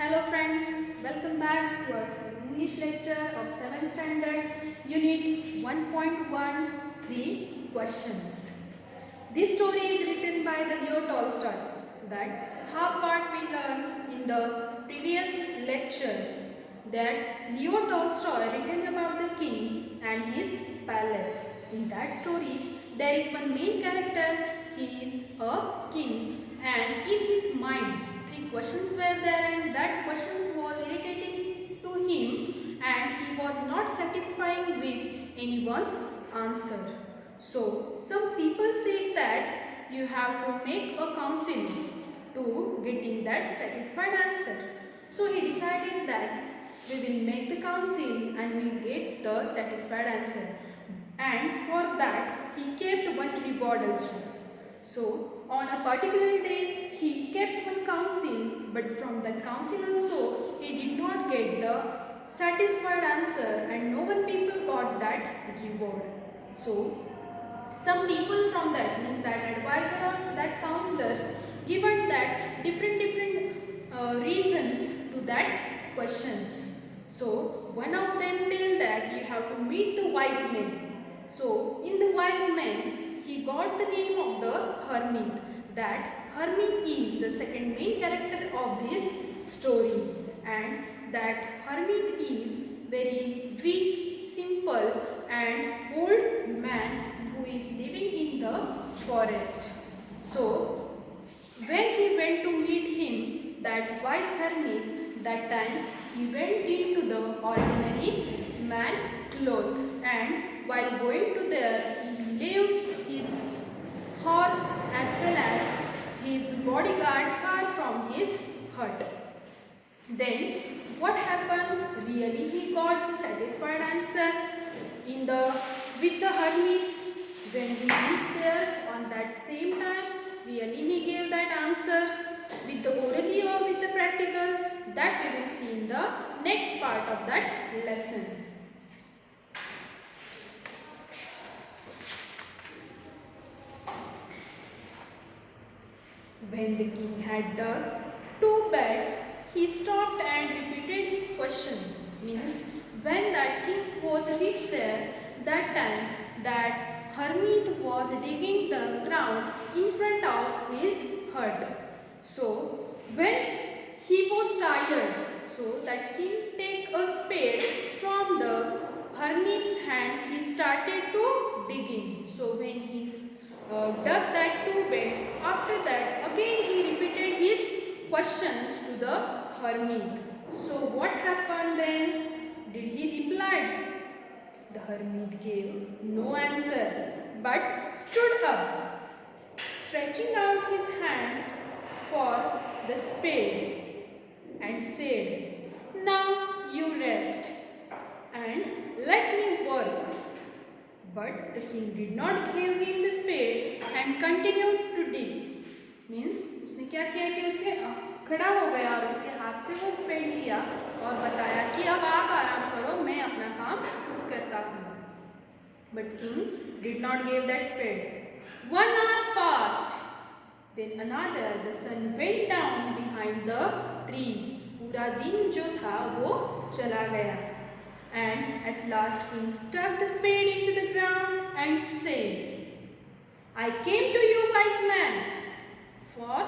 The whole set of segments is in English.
Hello friends, welcome back to our English lecture of 7th standard unit 1.13 questions. This story is written by the Leo Tolstoy. That half part we learned in the previous lecture that Leo Tolstoy written about the king and his palace. In that story there is one main character. He is a king and in his mind three questions were there and that questions was irritating to him and he was not satisfying with anyone's answer. So some people said that you have to make a council to getting that satisfied answer. So he decided that we will make the council and we will get the satisfied answer. And for that he kept one reward also. So on a particular day he kept one council, but from that council also he did not get the satisfied answer and no one people got that reward. So some people from that means that advisors, that counselors given that different reasons to that questions. So one of them tell that you have to meet the wise men. So in the wise men he got the name of the hermit. That hermit is the second main character of this story and that hermit is very weak, simple and old man who is living in the forest. So when he went to meet him, that wise hermit, that time he went into the ordinary man cloth and while going to there he left his horse as well as his bodyguard far from his hut. Then what happened? Really he got the satisfied answer in the with the hermit. When he reached there on that same time, really he gave that answers with the orally or with the practical. That we will see in the next part of that lesson. When the king had dug two beds, he stopped and repeated his questions. Means when that king was reached there, that time that hermit was digging the ground in front of his hut. So when he was tired, so that king take a spade from the hermit's hand, he started to digging. So when he dug that two beds, after that again he repeated his questions to the hermit. So what happened then? Did he reply? The hermit gave no answer but stood up, stretching out his hands for the spade and said, "Now you rest and let me work." But the king did not give him the spade and continued to dig. Means उसने क्या किया कि उसने खड़ा हो गया और उसके हाथ से वो स्पेड लिया और बताया कि अब आप आराम करो, मैं अपना काम खुद करता हूँ. But king did not give that spade. 1 hour passed. Then another. The sun went down behind the trees. पूरा दिन जो था वो चला गया. And at last king stuck the spade into the ground and said, "I came to you, wise man, for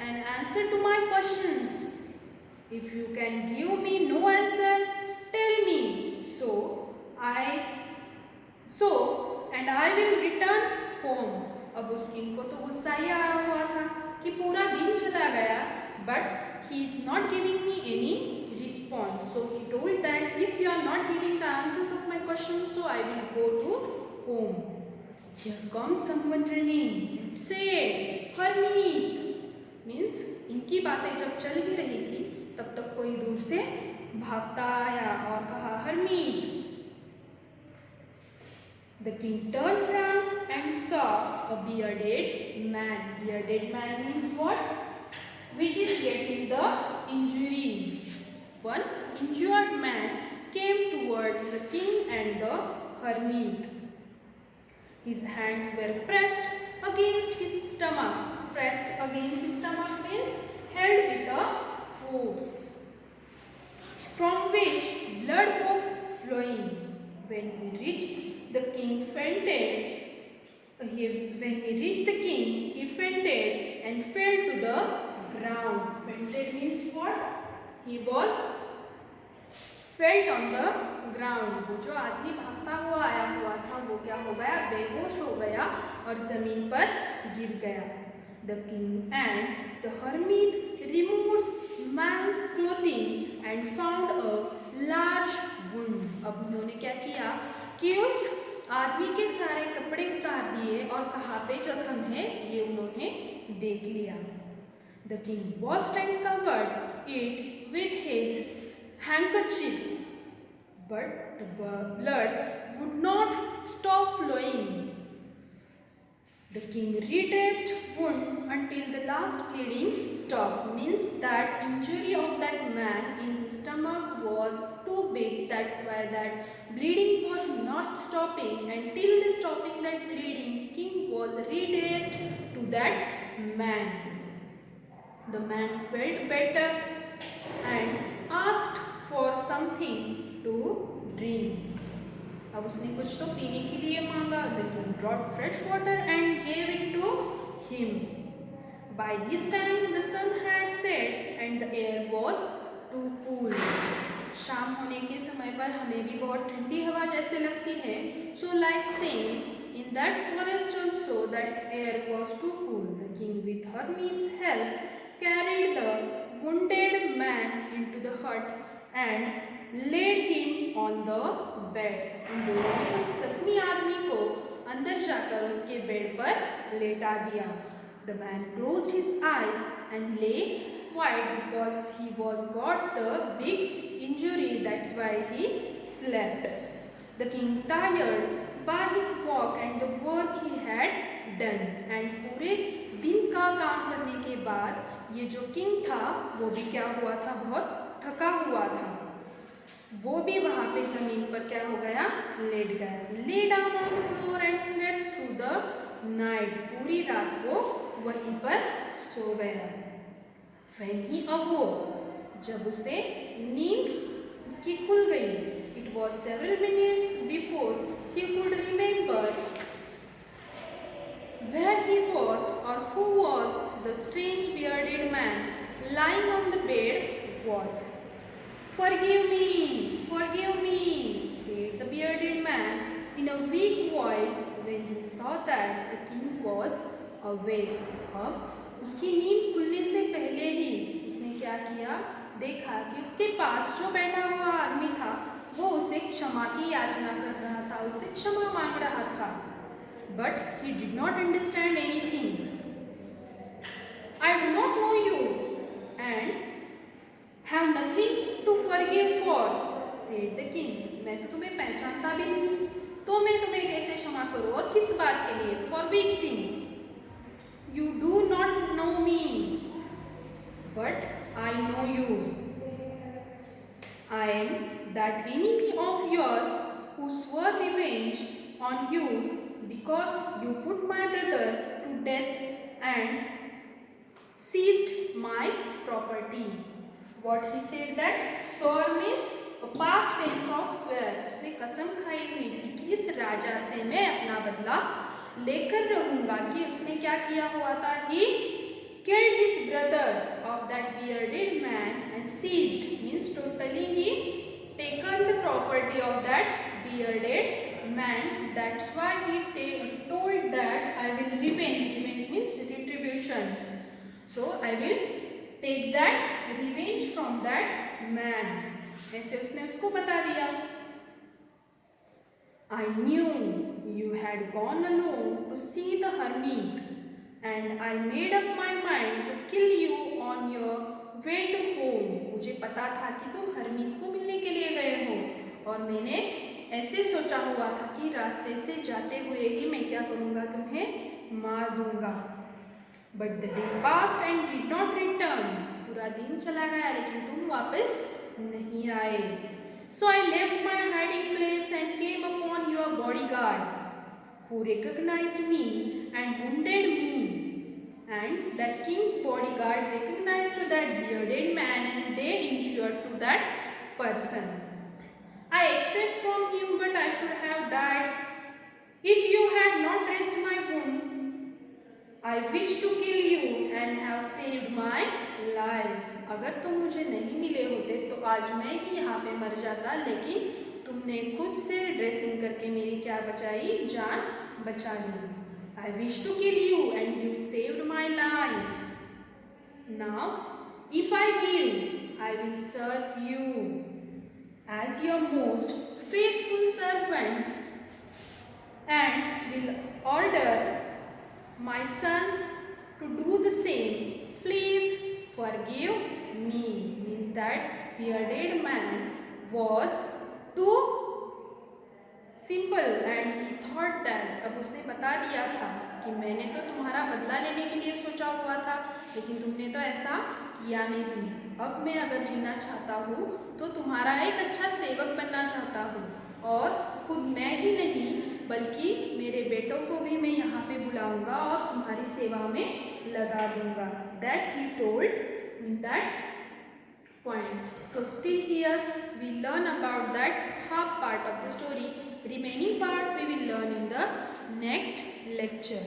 an answer to my questions. If you can give me no answer, tell me, and I will return home." अब उस king को तो गुस्सा ही आया हुआ था कि पूरा दिन चला गया, but he is not giving me any response. So he told that if you are not giving the answers of my questions, so I will go to home. Here comes someone running and said, "Hermit." Means इनकी बातें जब चल ही रही थी तब तक कोई दूर से भागता आया और कहा, "Hermit." The king turned round and saw a bearded man. Bearded man is what? Which is getting the injury. One injured man came towards the king and the hermit. His hands were pressed against his stomach. Pressed against his stomach means held with a force. he reached the king fainted. When he reached the king, he fainted and fell to the ground. Fainted means what? He was fell on the ground. वो जो आदमी भागता हुआ आया हुआ था वो क्या हो गया? बेहोश हो गया और जमीन पर गिर गया. The king and the hermit removed man's clothing and found a large wound. अब उन्होंने क्या किया कि उस आदमी के सारे कपड़े उतार दिए और कहाँ पे जख्म है ये उन्होंने देख लिया. The king washed and covered it with his handkerchief, but the blood would not stop flowing. The king redressed wound until the last bleeding stopped. Means that injury of that man in his stomach was too big. That's why that bleeding was not stopping. Until the stopping that bleeding, king was redressed to that man. The man felt better and asked for something to drink. अब उसने कुछ तो पीने के लिए मांगा. The king brought fresh water and gave it to him. By this time the sun had set and the air was too cool. शाम होने के समय पर हमें भी बहुत ठंडी हवा जैसे लगती है. So like saying, in that forest also that air was too cool. The king with hermit's help carried the wounded man into the hut and laid him on the bed. उन दोनों ने उस जख्मी आदमी को अंदर जाकर उसके बेड पर लेटा दिया. The man closed his eyes and lay quiet because he was got the big injury. That's why he slept. The king tired by his walk and the work he had done. And पूरे दिन का काम करने के बाद ये जो king था वो भी क्या हुआ था? बहुत थका हुआ था. वो भी वहाँ पे जमीन पर क्या हो गया? लेट गया. Lay down on the floor and slept through the night. पूरी रात वो वहीं पर सो गया. When he awoke, जब उसे नींद उसकी खुल गई, it was several minutes before he could remember where he was or who was the strange bearded man lying on the bed was. Forgive me, said the bearded man in a weak voice when he saw that the king was awake. अब उसकी नींद खुलने से पहले ही उसने क्या किया? देखा कि उसके पास जो बैठा हुआ आदमी था वो उसे क्षमा की याचना कर रहा था, उसे क्षमा मांग रहा था. But he did not understand anything. I do not know you and have nothing to forgive for, said the king. मैं तो तुम्हें पहचानता भी नहीं, तो मैं तुम्हें कैसे क्षमा करूं? और किस बात के लिए? For which thing? You do not know me, but I know you. I am that enemy of yours who swore revenge on you because you put my brother to death and seized my property. What he said that swore means a past tense of swear. उसने कसम खाई हुई थी कि इस राजा से मैं अपना बदला लेकर रहूंगा. कि उसने क्या किया हुआ था? He killed his brother of that bearded man and seized means totally he taken the property of that bearded man. That's why he told that I will revenge. Revenge means retributions. So I will take that revenge from that man. ऐसे उसने उसको बता दिया. I knew you had gone alone to see the hermit, and I made up my mind to kill you on your way to home. मुझे पता था कि तुम हरमीत को मिलने के लिए गए हो और मैंने ऐसे सोचा हुआ था कि रास्ते से जाते हुए ही मैं क्या करूँगा? तुम्हें मार दूंगा. But the day passed and did not return. पूरा दिन चला गया लेकिन तुम वापस नहीं आए. So I left my hiding place and came upon your bodyguard, who recognized me and wounded me. And that king's bodyguard recognized that bearded man and they injured to that person. I I accept from him, but I should have died. If you had not dressed my wound, I wish to kill you and have saved my life. अगर तुम मुझे नहीं मिले होते तो आज मैं ही यहाँ पे मर जाता, लेकिन तुमने खुद से ड्रेसिंग करके मेरी क्या बचाई, जान बचा ली. I wish to kill you and you saved my life. Now, if I live, I will serve you as your most faithful servant and will order my sons to do the same. Please forgive me. Means that bearded man was too simple and he thought that, अब उसने बता दिया था कि मैंने तो तुम्हारा बदला लेने के लिए सोचा हुआ था, लेकिन तुमने तो ऐसा किया नहीं. अब मैं अगर जीना चाहता हूँ तो तुम्हारा एक अच्छा सेवक बनना चाहता हूँ, और खुद मैं ही नहीं बल्कि मेरे बेटों को भी मैं यहाँ पे बुलाऊंगा और तुम्हारी सेवा में लगा दूंगा. That he told in that point. So still here we learn about that half part of the story. Remaining part we will learn in the next lecture.